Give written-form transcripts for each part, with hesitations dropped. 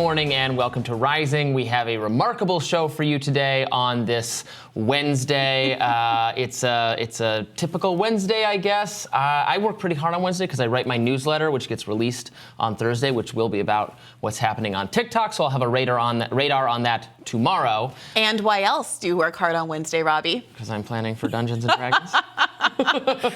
morning and welcome to Rising. We have a remarkable show for you today on this Wednesday. It's a typical Wednesday, I guess. I work pretty hard on Wednesday because I write my newsletter, which gets released on Thursday, which will be about what's happening on TikTok. So I'll have a radar on that tomorrow. And why else do you work hard on Wednesday, Robby? Because I'm planning for Dungeons and Dragons.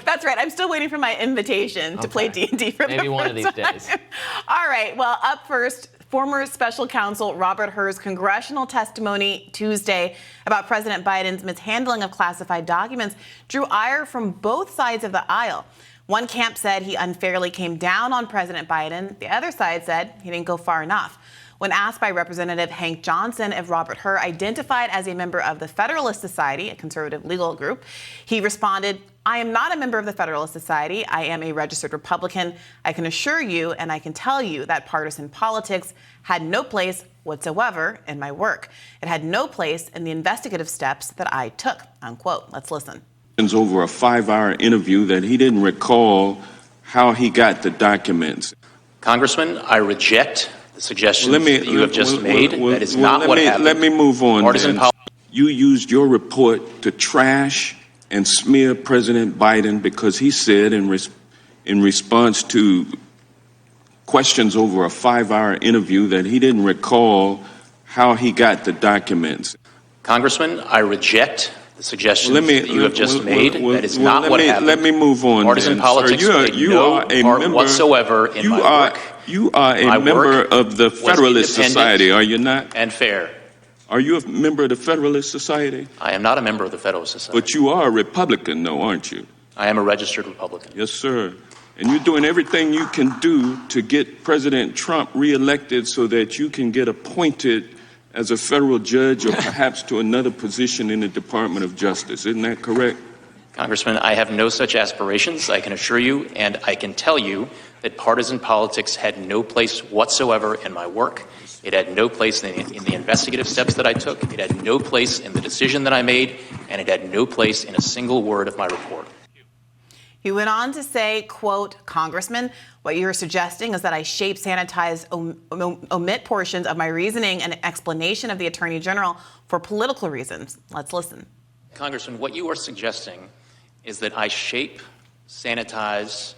That's right. I'm still waiting for my invitation to play D&D for maybe the one of these first days. time. All right. Well, up first, former special counsel Robert Hur's congressional testimony Tuesday about President Biden's mishandling of classified documents drew ire from both sides of the aisle. One camp said he unfairly came down on President Biden. The other side said he didn't go far enough. When asked by Representative Hank Johnson if Robert Hur identified as a member of the Federalist Society, a conservative legal group, he responded, "I am not a member of the Federalist Society. I am a registered Republican. I can assure you and I can tell you that partisan politics had no place whatsoever in my work. It had no place in the investigative steps that I took," unquote. Let's listen. Over a 5-hour interview that he didn't recall how he got the documents. Congressman, I reject the suggestions that you have just made. That is not what happened. Let me move on. Partisan You used your report to trash and smear President Biden because he said in response to questions over a 5-hour interview that he didn't recall how he got the documents. Congressman, I reject the suggestions that you have just made. That is not what happened. Let me move on. Partisan politics played no part whatsoever in my work. You are a member of the Federalist Society, are you not? And fair. Are you a member of the Federalist Society? I am not a member of the Federalist Society. But you are a Republican, though, aren't you? I am a registered Republican. Yes, sir. And you're doing everything you can do to get President Trump reelected so that you can get appointed as a federal judge or perhaps to another position in the Department of Justice. Isn't that correct? Congressman, I have no such aspirations, I can assure you, and I can tell you that partisan politics had no place whatsoever in my work. It had no place in the investigative steps that I took. It had no place in the decision that I made, and it had no place in a single word of my report. He went on to say, quote, "Congressman, what you're suggesting is that I shape, sanitize, omit portions of my reasoning and explanation of the Attorney General for political reasons." Let's listen. Congressman, what you are suggesting is that I shape, sanitize,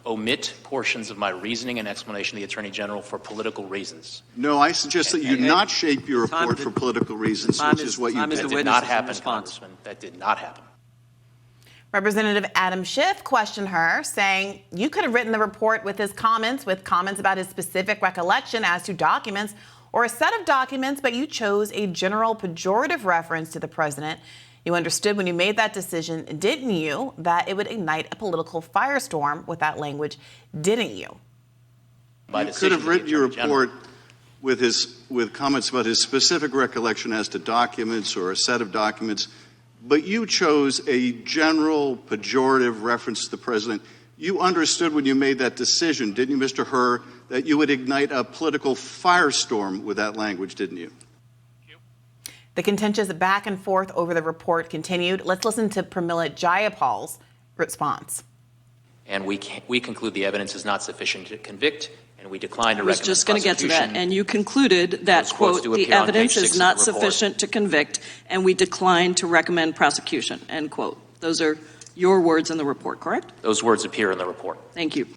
omit portions of my reasoning and explanation of the Attorney General for political reasons. No, I suggest that you not shape your report for political reasons, which is what you did. That did not happen, Congressman. That did not happen. Representative Adam Schiff questioned her, saying, "You could have written the report with comments about his specific recollection as to documents or a set of documents, but you chose a general pejorative reference to the president. You understood when you made that decision, didn't you, that it would ignite a political firestorm with that language, didn't you?" You could have written your report with comments about his specific recollection as to documents or a set of documents, but you chose a general pejorative reference to the president. You understood when you made that decision, didn't you, Mr. Hur, that you would ignite a political firestorm with that language, didn't you? The contentious back and forth over the report continued. Let's listen to Pramila Jayapal's response. And we conclude the evidence is not sufficient to convict, and we decline to recommend prosecution. I was just going to get to that. And you concluded that, quote, "the evidence is not sufficient to convict, and we decline to recommend prosecution," end quote. Those are your words in the report, correct? Those words appear in the report. Thank you.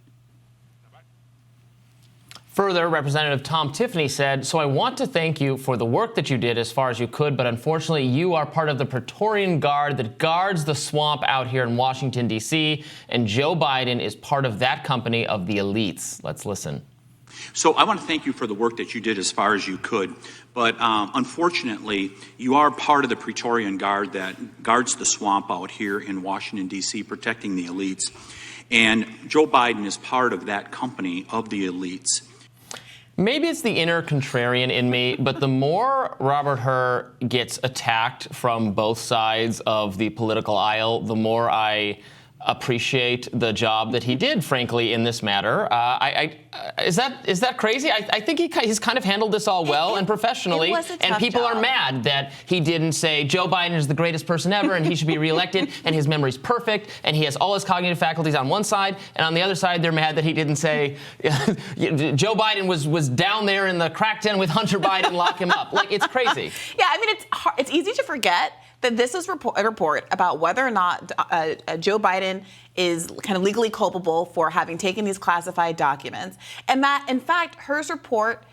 Further, Representative Tom Tiffany said, "So I want to thank you for the work that you did as far as you could, but unfortunately you are part of the Praetorian Guard that guards the swamp out here in Washington, D.C., and Joe Biden is part of that company of the elites." Let's listen. So I want to thank you for the work that you did as far as you could. But unfortunately, you are part of the Praetorian Guard that guards the swamp out here in Washington, D.C., protecting the elites. And Joe Biden is part of that company of the elites. Maybe it's the inner contrarian in me, but the more Robert Hur gets attacked from both sides of the political aisle, the more I appreciate the job that he did, frankly, in this matter. Is that crazy? I think he's kind of handled this all well and professionally. And people are mad that he didn't say Joe Biden is the greatest person ever and he should be reelected and his memory's perfect and he has all his cognitive faculties on one side, and on the other side they're mad that he didn't say Joe Biden was down there in the crack den with Hunter Biden, lock him up. Like, it's crazy. Yeah, I mean, it's easy to forget that this is a report about whether or not Joe Biden is kind of legally culpable for having taken these classified documents, and that, in fact, Hur's report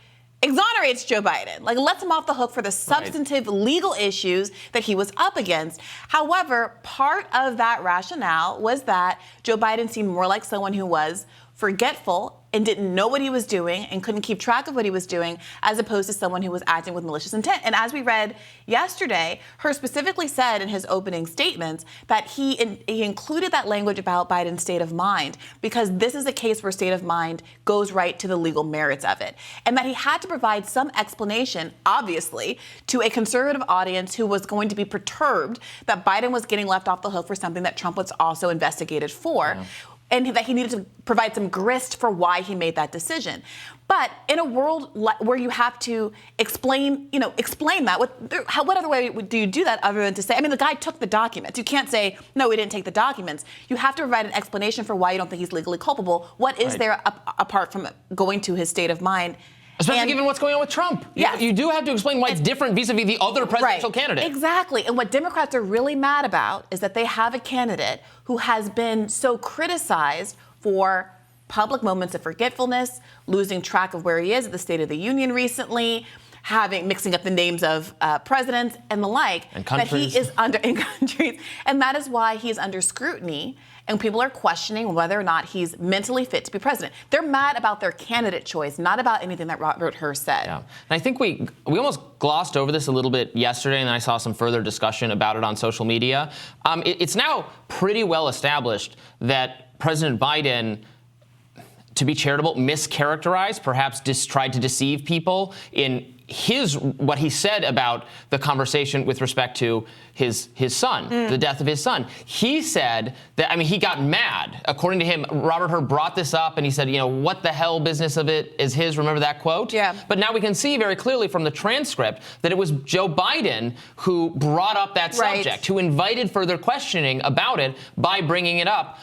exonerates Joe Biden, like lets him off the hook for the substantive legal issues that he was up against. However, part of that rationale was that Joe Biden seemed more like someone who was forgetful and didn't know what he was doing and couldn't keep track of what he was doing, as opposed to someone who was acting with malicious intent. And as we read yesterday, Hur specifically said in his opening statements that he included that language about Biden's state of mind because this is a case where state of mind goes right to the legal merits of it. And that he had to provide some explanation, obviously, to a conservative audience who was going to be perturbed that Biden was getting left off the hook for something that Trump was also investigated for. Yeah. And that he needed to provide some grist for why he made that decision. But in a world where you have to explain that, what other way do you do that other than to say, I mean, the guy took the documents. You can't say, no, he didn't take the documents. You have to provide an explanation for why you don't think he's legally culpable. What is there apart from going to his state of mind? Especially given what's going on with Trump. Yes. You do have to explain why it's different vis-a-vis the other presidential candidate. Exactly. And what Democrats are really mad about is that they have a candidate who has been so criticized for public moments of forgetfulness, losing track of where he is at the State of the Union recently, mixing up the names of presidents and the like, and countries. That he is in countries, and that is why he is under scrutiny. And people are questioning whether or not he's mentally fit to be president. They're mad about their candidate choice, not about anything that Robert Hur said. Yeah. And I think we almost glossed over this a little bit yesterday, and then I saw some further discussion about it on social media. It's now pretty well established that President Biden, to be charitable, mischaracterized, perhaps tried to deceive people in what he said about the conversation with respect to his son, the death of his son. He said that, I mean, he got mad. According to him, Robert Hur brought this up and he said, what the hell business of it is his? Remember that quote? Yeah. But now we can see very clearly from the transcript that it was Joe Biden who brought up that subject, who invited further questioning about it by bringing it up,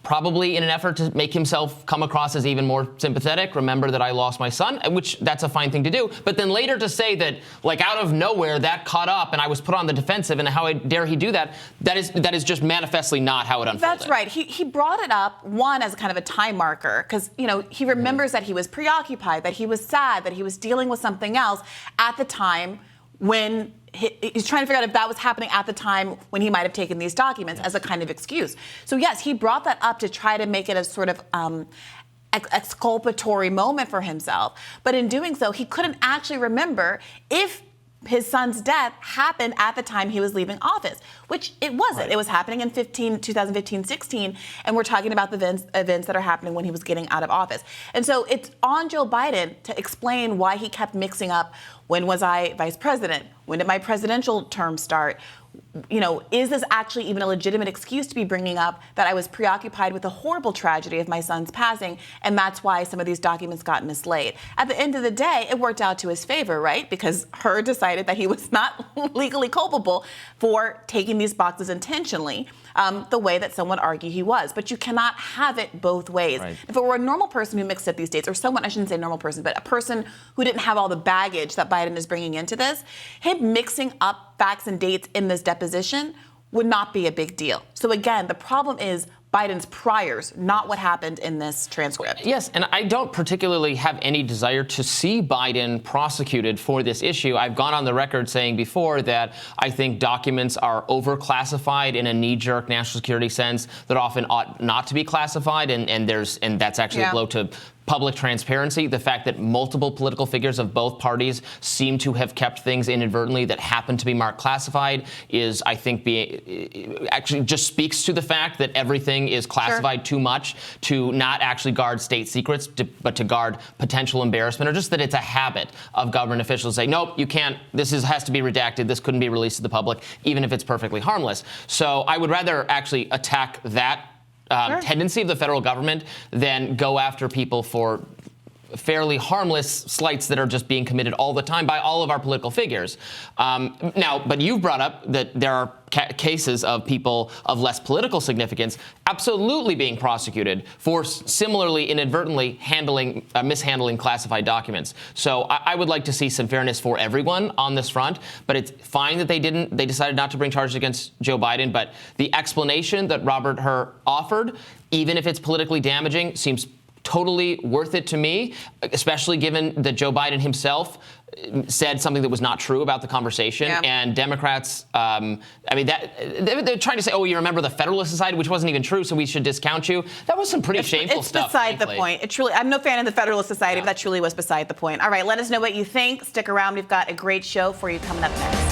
probably in an effort to make himself come across as even more sympathetic. Remember that I lost my son, which that's a fine thing to do. But then later to say that, like, out of nowhere, that caught up and I was put on the defensive and how dare he do that, that is just manifestly not how it unfolded. That's right. He brought it up, one, as kind of a time marker, because, he remembers that he was preoccupied, that he was sad, that he was dealing with something else at the time when he's trying to figure out if that was happening at the time when he might have taken these documents as a kind of excuse. So yes, he brought that up to try to make it a sort of exculpatory moment for himself. But in doing so, he couldn't actually remember if his son's death happened at the time he was leaving office, which it wasn't. Right. It was happening in 2015-16, and we're talking about the events that are happening when he was getting out of office. And so it's on Joe Biden to explain why he kept mixing up, when was I vice president? When did my presidential term start? Is this actually even a legitimate excuse to be bringing up that I was preoccupied with the horrible tragedy of my son's passing, and that's why some of these documents got mislaid? At the end of the day, it worked out to his favor, right? Because Hur decided that he was not legally culpable for taking these boxes intentionally, the way that some would argue he was. But you cannot have it both ways. Right. If it were a normal person who mixed up these dates, or someone, I shouldn't say normal person, but a person who didn't have all the baggage that Biden is bringing into this, him mixing up facts and dates in this deposition would not be a big deal. So again, the problem is Biden's priors, not what happened in this transcript. Yes, and I don't particularly have any desire to see Biden prosecuted for this issue. I've gone on the record saying before that I think documents are overclassified in a knee-jerk national security sense that often ought not to be classified, and that's actually a blow to public transparency. The fact that multiple political figures of both parties seem to have kept things inadvertently that happen to be marked classified is, I think, actually just speaks to the fact that everything is classified too much to not actually guard state secrets, but to guard potential embarrassment, or just that it's a habit of government officials to say, nope, you can't, has to be redacted, this couldn't be released to the public, even if it's perfectly harmless. So I would rather actually attack that tendency of the federal government than go after people for fairly harmless slights that are just being committed all the time by all of our political figures. But you've brought up that there are cases of people of less political significance absolutely being prosecuted for similarly inadvertently mishandling classified documents. So I would like to see some fairness for everyone on this front, but it's fine that they decided not to bring charges against Joe Biden, but the explanation that Robert Hur offered, even if it's politically damaging, seems totally worth it to me, especially given that Joe Biden himself said something that was not true about the conversation. Yeah. And Democrats, they're trying to say, oh, you're a member of the Federalist Society, which wasn't even true, so we should discount you. That was some pretty shameful stuff. It's beside the point. I'm no fan of the Federalist Society, but that truly was beside the point. All right, let us know what you think. Stick around. We've got a great show for you coming up next.